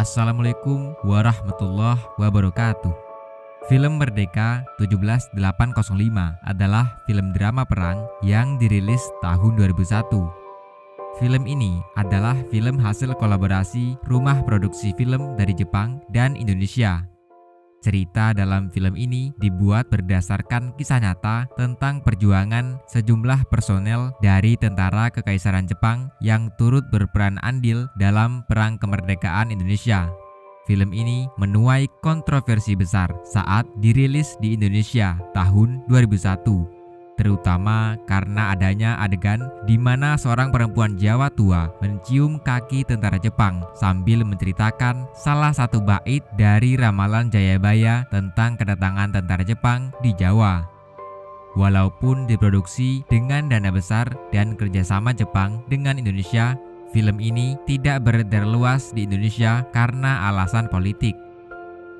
Assalamualaikum warahmatullahi wabarakatuh. Film Merdeka 17805 adalah film drama perang yang dirilis tahun 2001. Film ini adalah film hasil kolaborasi rumah produksi film dari Jepang dan Indonesia. Cerita dalam film ini dibuat berdasarkan kisah nyata tentang perjuangan sejumlah personel dari Tentara Kekaisaran Jepang yang turut berperan andil dalam Perang Kemerdekaan Indonesia. Film ini menuai kontroversi besar saat dirilis di Indonesia tahun 2001. Terutama karena adanya adegan di mana seorang perempuan Jawa tua mencium kaki tentara Jepang sambil menceritakan salah satu bait dari ramalan Jayabaya tentang kedatangan tentara Jepang di Jawa. Walaupun diproduksi dengan dana besar dan kerjasama Jepang dengan Indonesia, film ini tidak beredar luas di Indonesia karena alasan politik.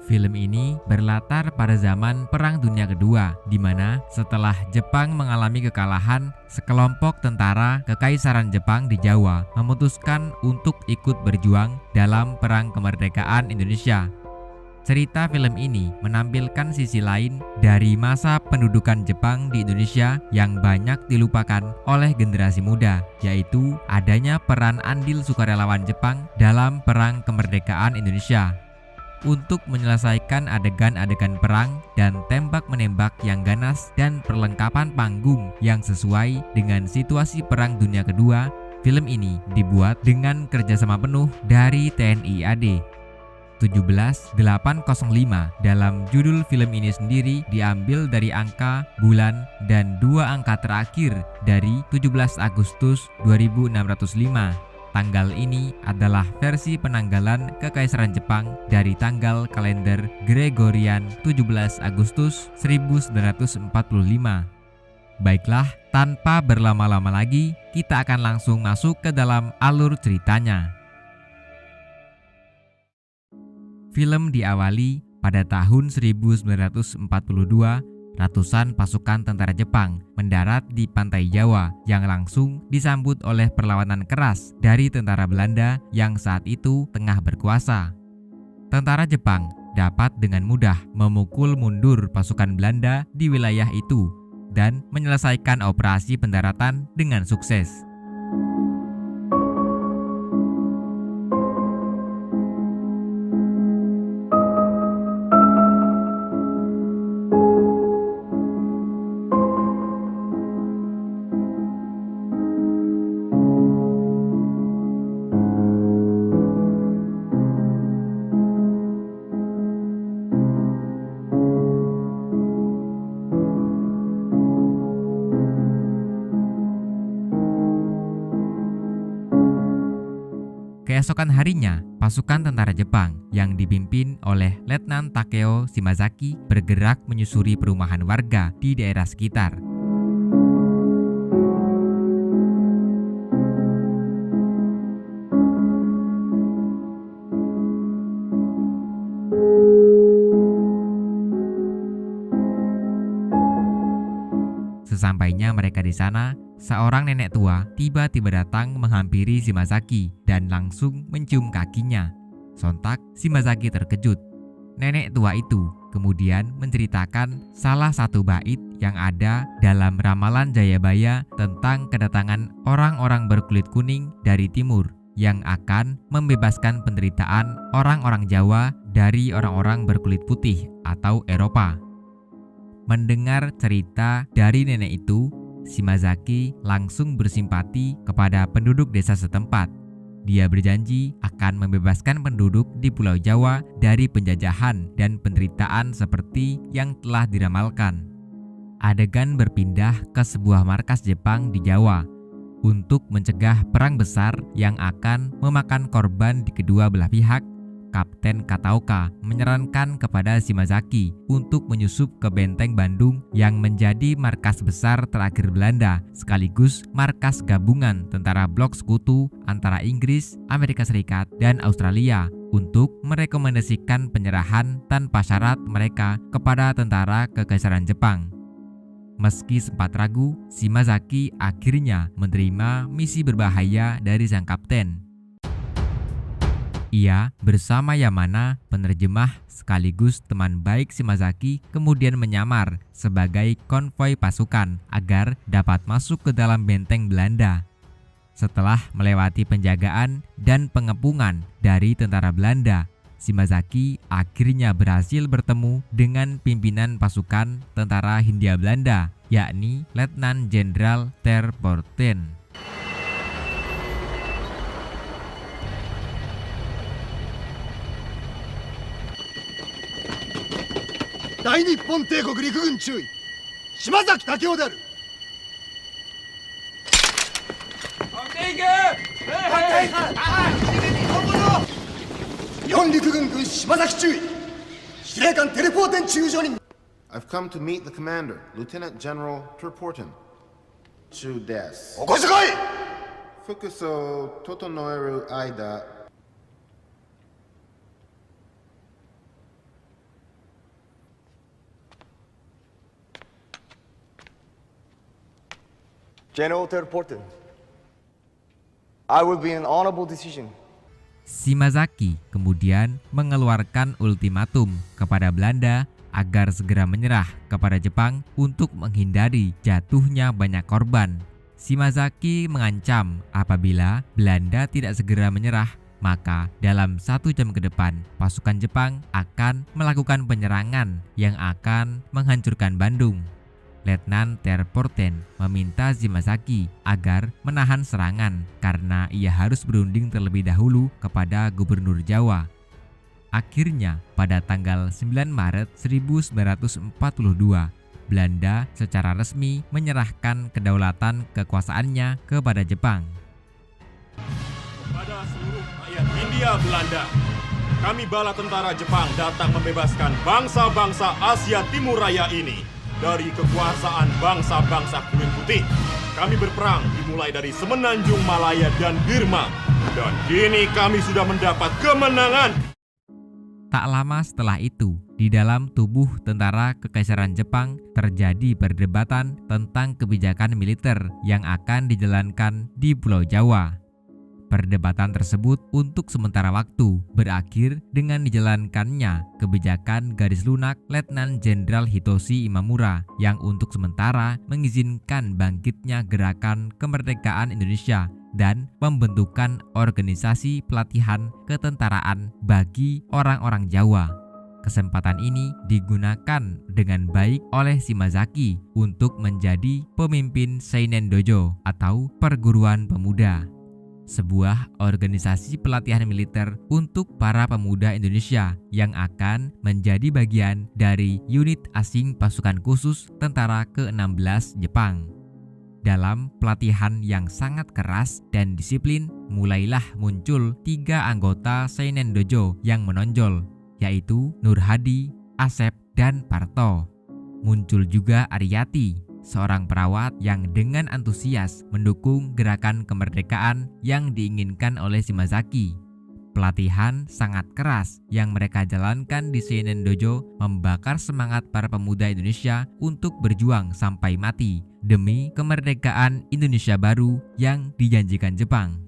Film ini berlatar pada zaman Perang Dunia Kedua, di mana setelah Jepang mengalami kekalahan, sekelompok tentara Kekaisaran Jepang di Jawa memutuskan untuk ikut berjuang dalam Perang Kemerdekaan Indonesia. Cerita film ini menampilkan sisi lain dari masa pendudukan Jepang di Indonesia yang banyak dilupakan oleh generasi muda, yaitu adanya peran andil sukarelawan Jepang dalam Perang Kemerdekaan Indonesia. Untuk menyelesaikan adegan-adegan perang dan tembak-menembak yang ganas dan perlengkapan panggung yang sesuai dengan situasi Perang Dunia Kedua, film ini dibuat dengan kerjasama penuh dari TNI AD. 17805 dalam judul film ini sendiri diambil dari angka, bulan, dan dua angka terakhir dari 17 Agustus 2605. Tanggal ini adalah versi penanggalan Kekaisaran Jepang dari tanggal kalender Gregorian 17 Agustus 1945. Baiklah, tanpa berlama-lama lagi, kita akan langsung masuk ke dalam alur ceritanya. Film diawali pada tahun 1942. Ratusan pasukan tentara Jepang mendarat di pantai Jawa yang langsung disambut oleh perlawanan keras dari tentara Belanda yang saat itu tengah berkuasa. Tentara Jepang dapat dengan mudah memukul mundur pasukan Belanda di wilayah itu dan menyelesaikan operasi pendaratan dengan sukses. Keesokan harinya, pasukan tentara Jepang yang dipimpin oleh Letnan Takeo Shimazaki bergerak menyusuri perumahan warga di daerah sekitar. Sesampainya mereka di sana, seorang nenek tua tiba-tiba datang menghampiri Shimazaki dan langsung mencium kakinya. Sontak Shimazaki terkejut. Nenek tua itu kemudian menceritakan salah satu bait yang ada dalam ramalan Jayabaya tentang kedatangan orang-orang berkulit kuning dari timur yang akan membebaskan penderitaan orang-orang Jawa dari orang-orang berkulit putih atau Eropa. Mendengar cerita dari nenek itu, Shimazaki langsung bersimpati kepada penduduk desa setempat. Dia berjanji akan membebaskan penduduk di Pulau Jawa dari penjajahan dan penderitaan seperti yang telah diramalkan. Adegan berpindah ke sebuah markas Jepang di Jawa untuk mencegah perang besar yang akan memakan korban di kedua belah pihak. Kapten Kataoka menyarankan kepada Shimazaki untuk menyusup ke Benteng Bandung yang menjadi markas besar terakhir Belanda sekaligus markas gabungan tentara blok sekutu antara Inggris, Amerika Serikat, dan Australia untuk merekomendasikan penyerahan tanpa syarat mereka kepada tentara Kekaisaran Jepang. Meski sempat ragu, Shimazaki akhirnya menerima misi berbahaya dari sang kapten. Ia bersama Yamana, penerjemah sekaligus teman baik Shimazaki, kemudian menyamar sebagai konvoi pasukan agar dapat masuk ke dalam benteng Belanda. Setelah melewati penjagaan dan pengepungan dari tentara Belanda, Shimazaki akhirnya berhasil bertemu dengan pimpinan pasukan tentara Hindia Belanda, yakni Letnan Jenderal Ter Porten. Dainippon Teikoku Rikugun Chui, Shimazaki Takeo de aru. 日本陸軍軍島崎中尉司令官テレポーテン中将に I've come to meet the commander, Lieutenant General Terporten. Chu desu. おこしてこい Fukuso Totonoeru Aida. General Terporten, I will be an honorable decision. Shimazaki kemudian mengeluarkan ultimatum kepada Belanda agar segera menyerah kepada Jepang untuk menghindari jatuhnya banyak korban. Shimazaki mengancam apabila Belanda tidak segera menyerah, maka dalam 1 jam ke depan pasukan Jepang akan melakukan penyerangan yang akan menghancurkan Bandung. Letnan Ter Porten meminta Shimazaki agar menahan serangan karena ia harus berunding terlebih dahulu kepada Gubernur Jawa. Akhirnya, pada tanggal 9 Maret 1942, Belanda secara resmi menyerahkan kedaulatan kekuasaannya kepada Jepang. Kepada seluruh rakyat Hindia Belanda, kami bala tentara Jepang datang membebaskan bangsa-bangsa Asia Timur Raya ini dari kekuasaan bangsa-bangsa kulit putih. Kami berperang dimulai dari Semenanjung Malaya dan Birma, dan kini kami sudah mendapat kemenangan. Tak lama setelah itu, di dalam tubuh tentara Kekaisaran Jepang terjadi perdebatan tentang kebijakan militer yang akan dijalankan di Pulau Jawa. Perdebatan tersebut untuk sementara waktu berakhir dengan dijalankannya kebijakan garis lunak Letnan Jenderal Hitoshi Imamura yang untuk sementara mengizinkan bangkitnya gerakan kemerdekaan Indonesia dan pembentukan organisasi pelatihan ketentaraan bagi orang-orang Jawa. Kesempatan ini digunakan dengan baik oleh Shimazaki untuk menjadi pemimpin Seinen Dojo atau perguruan pemuda, sebuah organisasi pelatihan militer untuk para pemuda Indonesia yang akan menjadi bagian dari unit asing pasukan khusus tentara ke-16 Jepang. Dalam pelatihan yang sangat keras dan disiplin, mulailah muncul 3 anggota Seinen Dojo yang menonjol, yaitu Nur Hadi, Asep, dan Parto. Muncul juga Ariyati, seorang perawat yang dengan antusias mendukung gerakan kemerdekaan yang diinginkan oleh Shimazaki. Pelatihan sangat keras yang mereka jalankan di Seinen Dojo membakar semangat para pemuda Indonesia untuk berjuang sampai mati demi kemerdekaan Indonesia baru yang dijanjikan Jepang.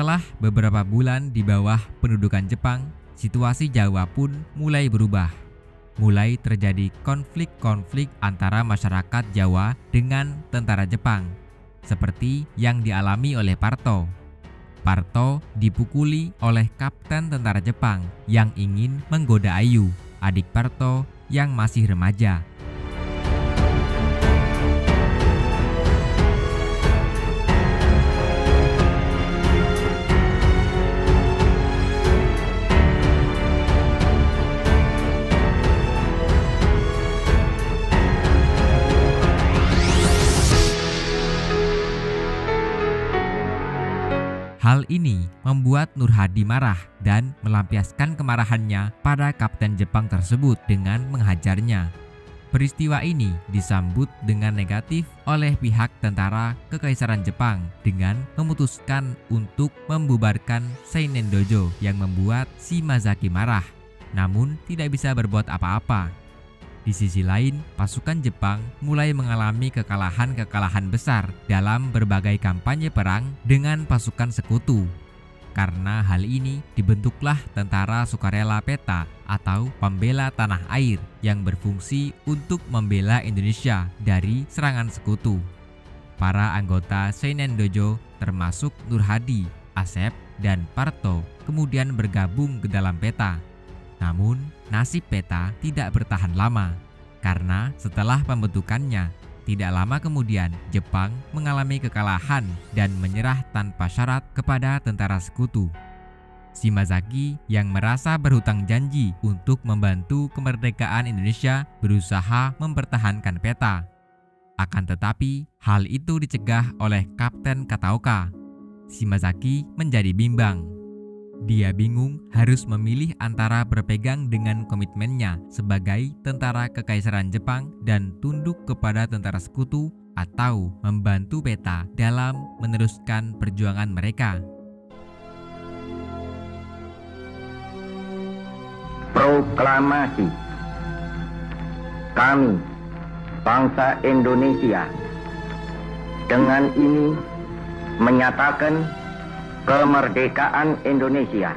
Setelah beberapa bulan di bawah pendudukan Jepang, situasi Jawa pun mulai berubah. Mulai terjadi konflik-konflik antara masyarakat Jawa dengan tentara Jepang, seperti yang dialami oleh Parto. Parto dipukuli oleh kapten tentara Jepang yang ingin menggoda Ayu, adik Parto yang masih remaja. Hal ini membuat Nur Hadi marah dan melampiaskan kemarahannya pada kapten Jepang tersebut dengan menghajarnya. Peristiwa ini disambut dengan negatif oleh pihak tentara Kekaisaran Jepang dengan memutuskan untuk membubarkan Seinen Dojo yang membuat Shimazaki marah, namun tidak bisa berbuat apa-apa. Di sisi lain, pasukan Jepang mulai mengalami kekalahan-kekalahan besar dalam berbagai kampanye perang dengan pasukan sekutu. Karena hal ini, dibentuklah Tentara Sukarela Peta atau Pembela Tanah Air yang berfungsi untuk membela Indonesia dari serangan sekutu. Para anggota Seinen Dojo termasuk Nur Hadi, Asep, dan Parto kemudian bergabung ke dalam Peta. Namun, nasib Peta tidak bertahan lama, karena setelah pembentukannya, tidak lama kemudian Jepang mengalami kekalahan dan menyerah tanpa syarat kepada tentara sekutu. Shimazaki yang merasa berhutang janji untuk membantu kemerdekaan Indonesia berusaha mempertahankan Peta. Akan tetapi, hal itu dicegah oleh Kapten Kataoka. Shimazaki menjadi bimbang. Dia bingung harus memilih antara berpegang dengan komitmennya sebagai tentara Kekaisaran Jepang dan tunduk kepada tentara sekutu atau membantu Peta dalam meneruskan perjuangan mereka. Proklamasi. Kami, bangsa Indonesia, dengan ini menyatakan kemerdekaan Indonesia.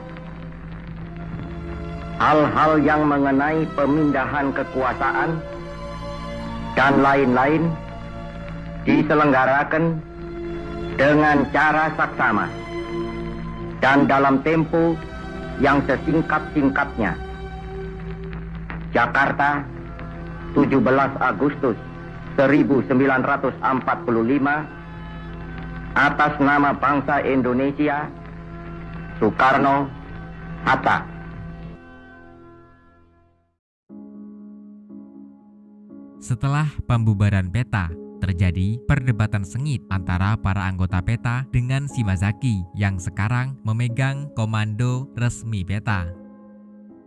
Hal-hal yang mengenai pemindahan kekuasaan dan lain-lain diselenggarakan dengan cara saksama dan dalam tempo yang sesingkat-singkatnya. Jakarta, 17 Agustus 1945, atas nama bangsa Indonesia, Soekarno Hatta. Setelah pembubaran Peta, terjadi perdebatan sengit antara para anggota Peta dengan Shimazaki yang sekarang memegang komando resmi Peta.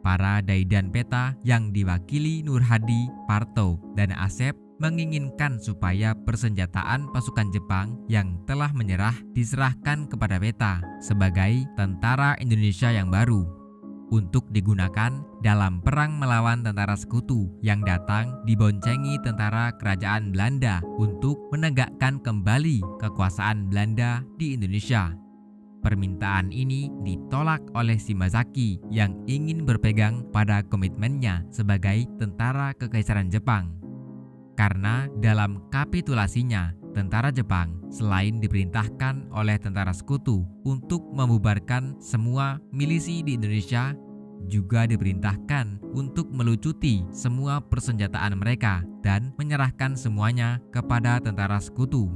Para Daidan Peta yang diwakili Nur Hadi, Parto, dan Asep menginginkan supaya persenjataan pasukan Jepang yang telah menyerah diserahkan kepada Peta sebagai tentara Indonesia yang baru untuk digunakan dalam perang melawan tentara sekutu yang datang diboncengi tentara kerajaan Belanda untuk menegakkan kembali kekuasaan Belanda di Indonesia. Permintaan ini ditolak oleh Shimazaki yang ingin berpegang pada komitmennya sebagai tentara Kekaisaran Jepang. Karena dalam kapitulasinya, tentara Jepang selain diperintahkan oleh tentara sekutu untuk membubarkan semua milisi di Indonesia, juga diperintahkan untuk melucuti semua persenjataan mereka dan menyerahkan semuanya kepada tentara sekutu.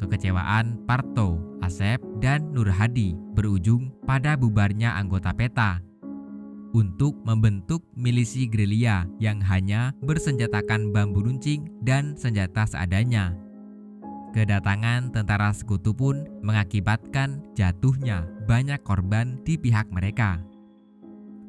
Kekecewaan Parto, Asep, dan Nur Hadi berujung pada bubarnya anggota Peta untuk membentuk milisi gerilya yang hanya bersenjatakan bambu runcing dan senjata seadanya. Kedatangan tentara sekutu pun mengakibatkan jatuhnya banyak korban di pihak mereka.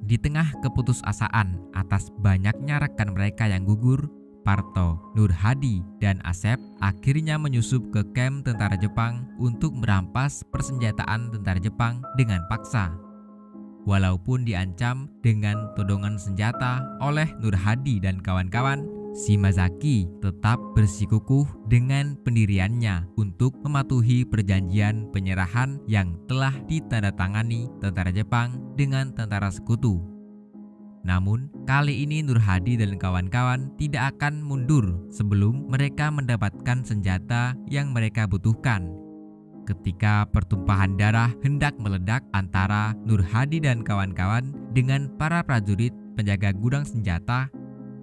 Di tengah keputusasaan atas banyaknya rekan mereka yang gugur, Parto, Nur Hadi, dan Asep akhirnya menyusup ke kamp tentara Jepang untuk merampas persenjataan tentara Jepang dengan paksa. Walaupun diancam dengan todongan senjata oleh Nur Hadi dan kawan-kawan, Shimazaki tetap bersikukuh dengan pendiriannya untuk mematuhi perjanjian penyerahan yang telah ditandatangani tentara Jepang dengan tentara sekutu. Namun, kali ini Nur Hadi dan kawan-kawan tidak akan mundur sebelum mereka mendapatkan senjata yang mereka butuhkan. Ketika pertumpahan darah hendak meledak antara Nur Hadi dan kawan-kawan dengan para prajurit penjaga gudang senjata,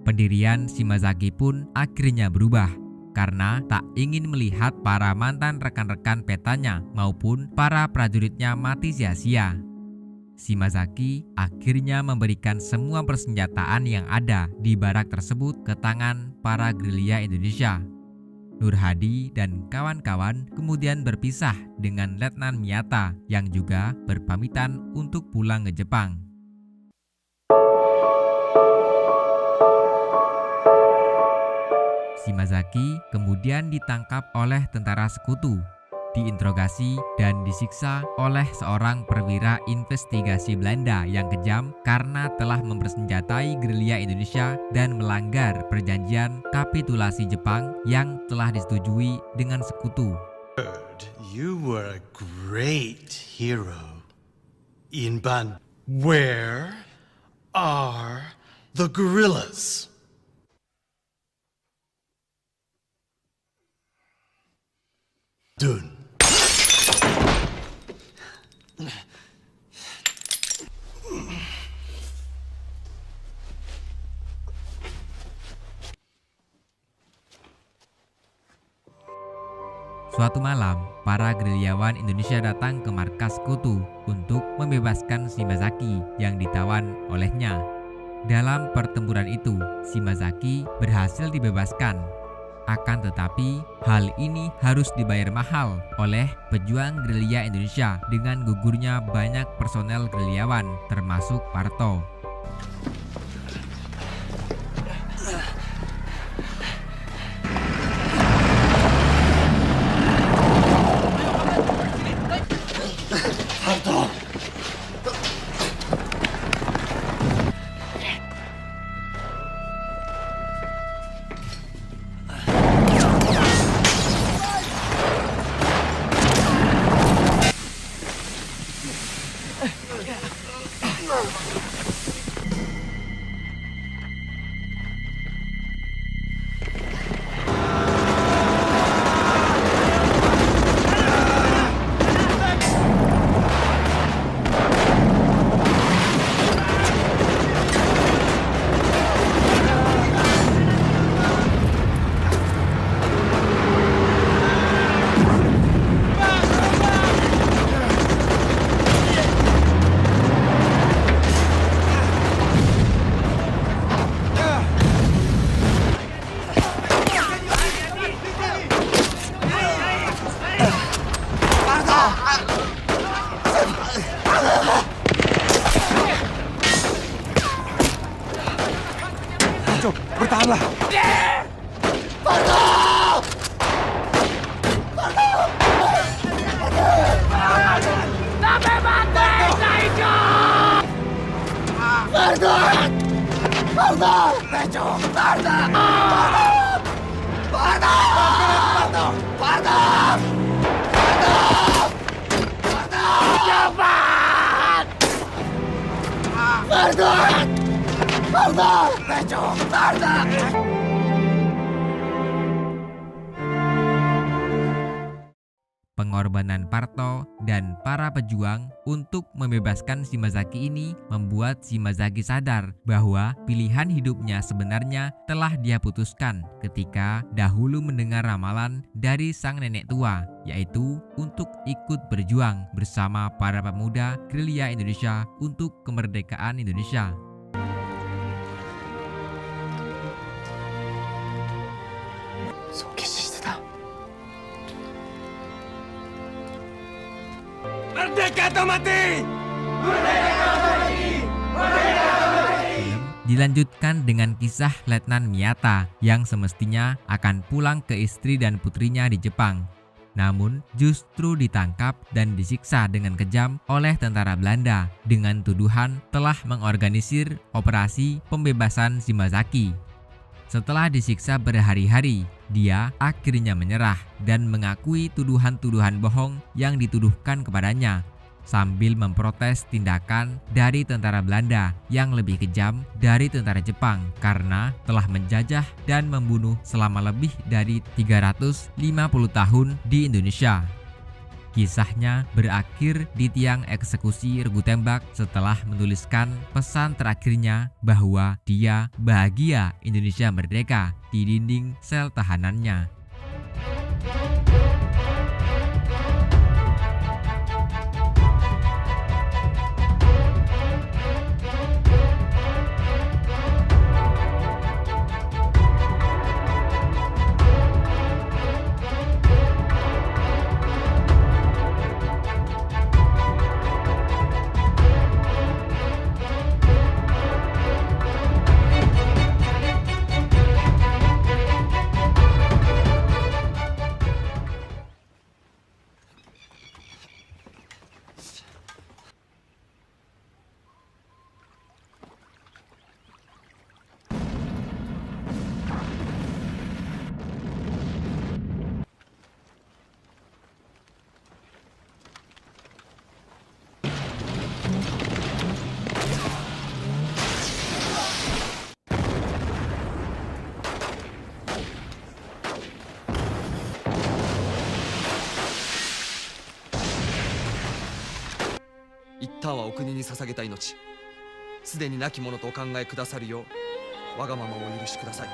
pendirian Shimazaki pun akhirnya berubah karena tak ingin melihat para mantan rekan-rekan petanya maupun para prajuritnya mati sia-sia. Shimazaki akhirnya memberikan semua persenjataan yang ada di barak tersebut ke tangan para gerilya Indonesia. Nur Hadi dan kawan-kawan kemudian berpisah dengan Letnan Miyata yang juga berpamitan untuk pulang ke Jepang. Shimazaki kemudian ditangkap oleh tentara sekutu, diinterogasi dan disiksa oleh seorang perwira investigasi Belanda yang kejam karena telah mempersenjatai gerilya Indonesia dan melanggar perjanjian kapitulasi Jepang yang telah disetujui dengan sekutu. You were a great hero. Inban, where are the guerrillas? Dun. Suatu malam, para gerilyawan Indonesia datang ke markas sekutu untuk membebaskan Shimazaki yang ditawan olehnya. Dalam pertempuran itu, Shimazaki berhasil dibebaskan. Akan tetapi, hal ini harus dibayar mahal oleh pejuang gerilya Indonesia dengan gugurnya banyak personel gerilyawan, termasuk Parto. Bertahanlah. Pengorbanan Parto dan para pejuang untuk membebaskan Shimazaki ini membuat Shimazaki sadar bahwa pilihan hidupnya sebenarnya telah dia putuskan ketika dahulu mendengar ramalan dari sang nenek tua, yaitu untuk ikut berjuang bersama para pemuda gerilya Indonesia untuk kemerdekaan Indonesia. Merdeka atau mati! Film dilanjutkan dengan kisah Letnan Miyata yang semestinya akan pulang ke istri dan putrinya di Jepang. Namun justru ditangkap dan disiksa dengan kejam oleh tentara Belanda dengan tuduhan telah mengorganisir operasi pembebasan Shimazaki. Setelah disiksa berhari-hari, dia akhirnya menyerah dan mengakui tuduhan-tuduhan bohong yang dituduhkan kepadanya, sambil memprotes tindakan dari tentara Belanda yang lebih kejam dari tentara Jepang karena telah menjajah dan membunuh selama lebih dari 350 tahun di Indonesia. Kisahnya berakhir di tiang eksekusi regu tembak setelah menuliskan pesan terakhirnya bahwa dia bahagia Indonesia merdeka di dinding sel tahanannya.一旦はお国に捧げた命、すでに亡き者とお考えくださるようわがままをお許しください。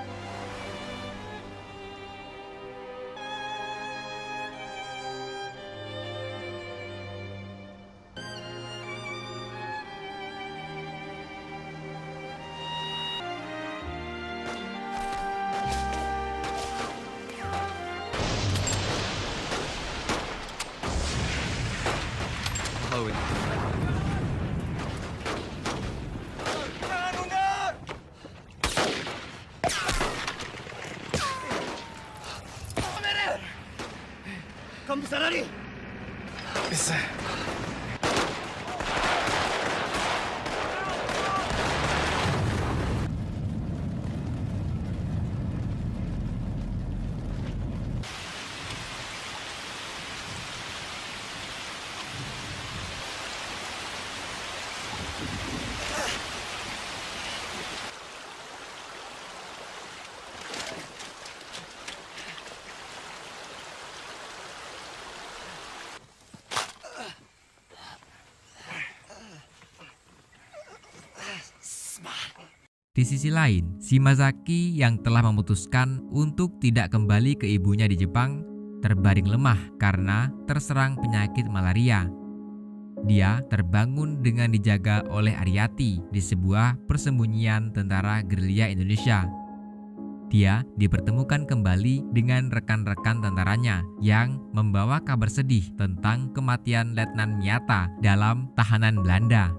母上に幹部サラリーDi sisi lain, Shimazaki yang telah memutuskan untuk tidak kembali ke ibunya di Jepang terbaring lemah karena terserang penyakit malaria. Dia terbangun dengan dijaga oleh Ariati di sebuah persembunyian tentara gerilya Indonesia. Dia dipertemukan kembali dengan rekan-rekan tentaranya yang membawa kabar sedih tentang kematian Letnan Miyata dalam tahanan Belanda.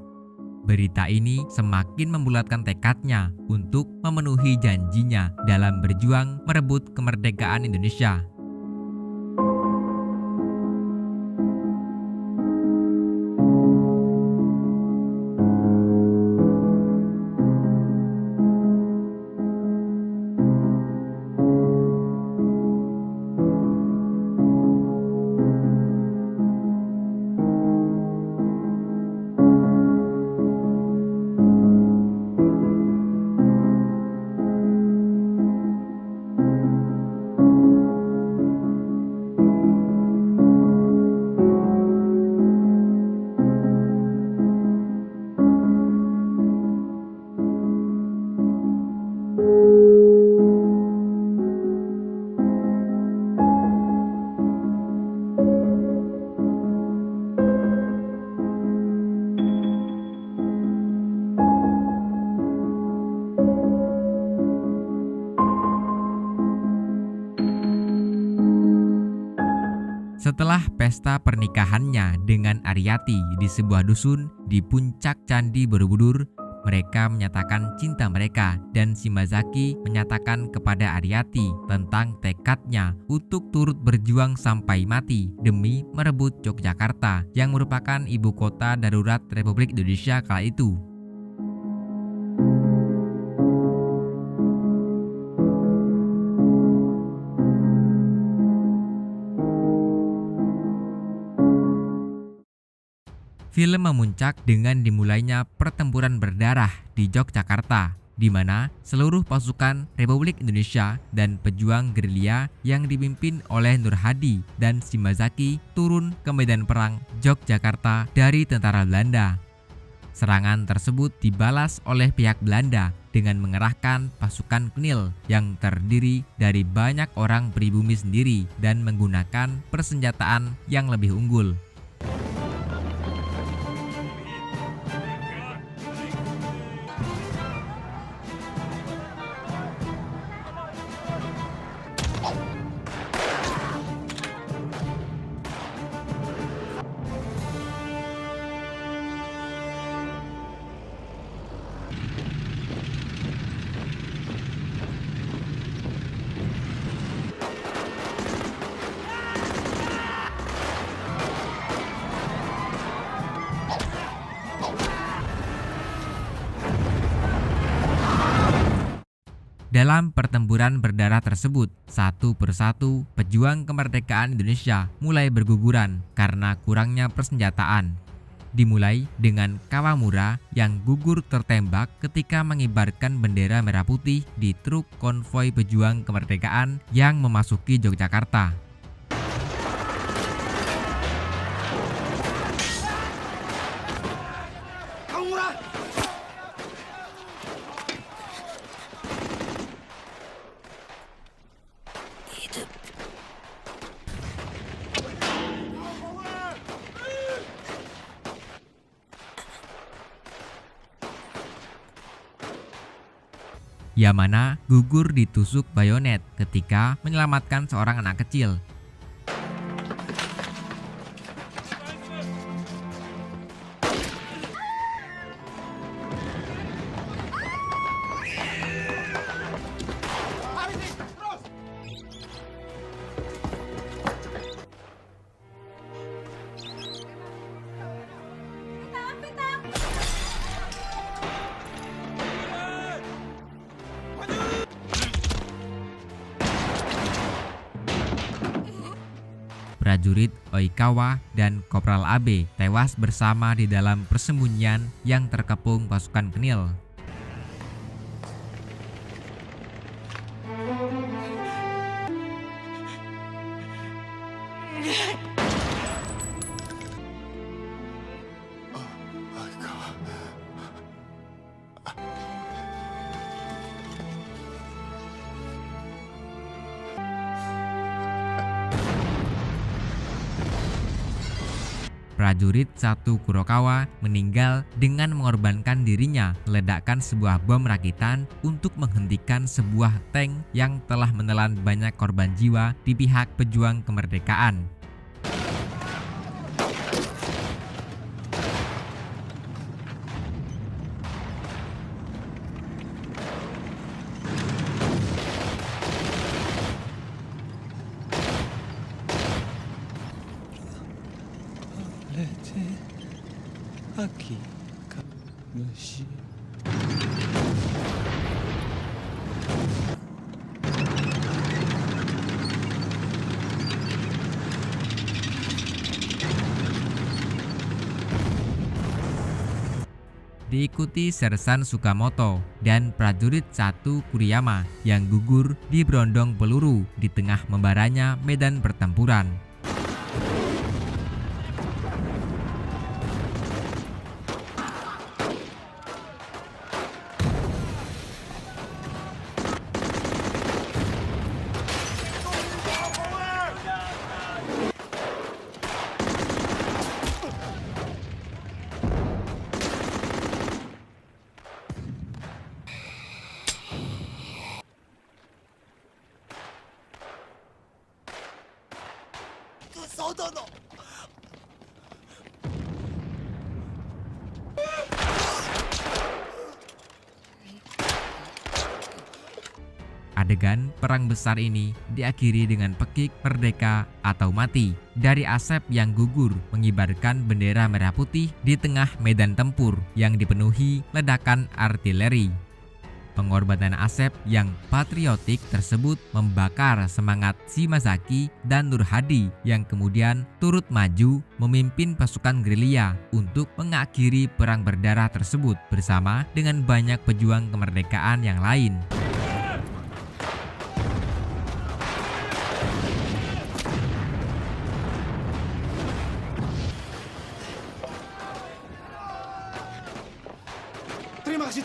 Berita ini semakin membulatkan tekadnya untuk memenuhi janjinya dalam berjuang merebut kemerdekaan Indonesia. Setelah pesta pernikahannya dengan Ariati di sebuah dusun di puncak Candi Borobudur, mereka menyatakan cinta mereka dan Shimazaki menyatakan kepada Ariati tentang tekadnya untuk turut berjuang sampai mati demi merebut Yogyakarta yang merupakan ibu kota darurat Republik Indonesia kala itu. Film memuncak dengan dimulainya pertempuran berdarah di Yogyakarta, di mana seluruh pasukan Republik Indonesia dan pejuang gerilya yang dipimpin oleh Nur Hadi dan Shimazaki turun ke medan perang Yogyakarta dari tentara Belanda. Serangan tersebut dibalas oleh pihak Belanda dengan mengerahkan pasukan Knil yang terdiri dari banyak orang pribumi sendiri dan menggunakan persenjataan yang lebih unggul. Dalam pertempuran berdarah tersebut, satu persatu pejuang kemerdekaan Indonesia mulai berguguran karena kurangnya persenjataan. Dimulai dengan Kawamura yang gugur tertembak ketika mengibarkan bendera merah putih di truk konvoi pejuang kemerdekaan yang memasuki Yogyakarta. Yamana gugur ditusuk bayonet ketika menyelamatkan seorang anak kecil. Prajurit Oikawa dan Kopral Abe tewas bersama di dalam persembunyian yang terkepung pasukan Knil. Prajurit 1 Kurokawa meninggal dengan mengorbankan dirinya meledakkan sebuah bom rakitan untuk menghentikan sebuah tank yang telah menelan banyak korban jiwa di pihak pejuang kemerdekaan. Aki Kamushi. Diikuti Sersan Sukamoto dan prajurit 1 Kuriyama yang gugur di berondong peluru di tengah membaranya medan pertempuran. Adegan perang besar ini diakhiri dengan pekik merdeka atau mati dari Asep yang gugur mengibarkan bendera merah putih di tengah medan tempur yang dipenuhi ledakan artileri. Pengorbanan Asep yang patriotik tersebut membakar semangat Shimazaki dan Nur Hadi yang kemudian turut maju memimpin pasukan gerilya untuk mengakhiri perang berdarah tersebut bersama dengan banyak pejuang kemerdekaan yang lain. Terima kasih.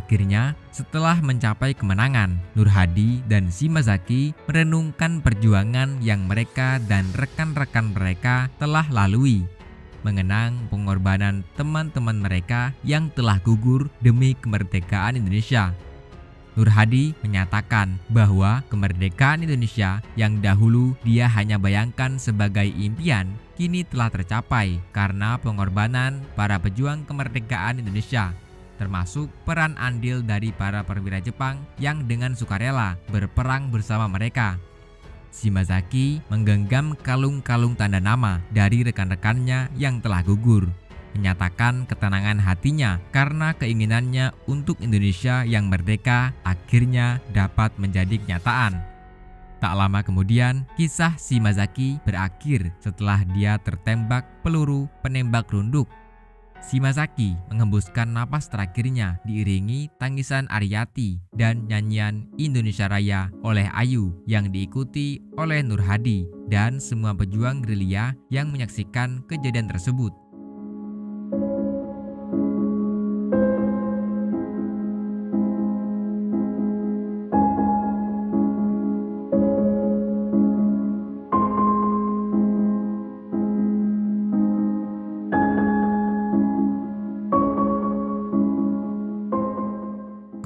Akhirnya, setelah mencapai kemenangan, Nur Hadi dan Shimazaki merenungkan perjuangan yang mereka dan rekan-rekan mereka telah lalui, mengenang pengorbanan teman-teman mereka yang telah gugur demi kemerdekaan Indonesia. Nur Hadi menyatakan bahwa kemerdekaan Indonesia yang dahulu dia hanya bayangkan sebagai impian, kini telah tercapai karena pengorbanan para pejuang kemerdekaan Indonesia, termasuk peran andil dari para perwira Jepang yang dengan sukarela berperang bersama mereka. Shimazaki menggenggam kalung-kalung tanda nama dari rekan-rekannya yang telah gugur, menyatakan ketenangan hatinya karena keinginannya untuk Indonesia yang merdeka akhirnya dapat menjadi kenyataan. Tak lama kemudian, kisah Shimazaki berakhir setelah dia tertembak peluru penembak runduk. Shimazaki menghembuskan napas terakhirnya diiringi tangisan Ariyati dan nyanyian Indonesia Raya oleh Ayu yang diikuti oleh Nur Hadi dan semua pejuang gerilya yang menyaksikan kejadian tersebut.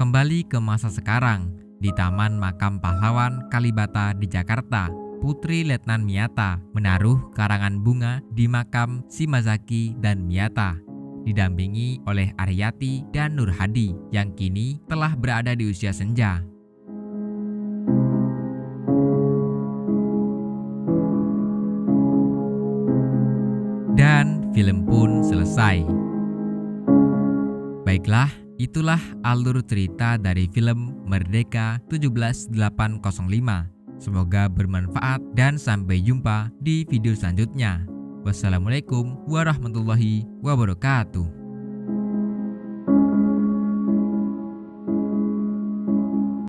Kembali ke masa sekarang, di Taman Makam Pahlawan Kalibata di Jakarta, Putri Letnan Miyata menaruh karangan bunga di makam Shimazaki dan Miyata, didampingi oleh Ariyati dan Nur Hadi yang kini telah berada di usia senja. Dan film pun selesai. Baiklah, itulah alur cerita dari film Merdeka 17805. Semoga bermanfaat dan sampai jumpa di video selanjutnya. Wassalamualaikum warahmatullahi wabarakatuh.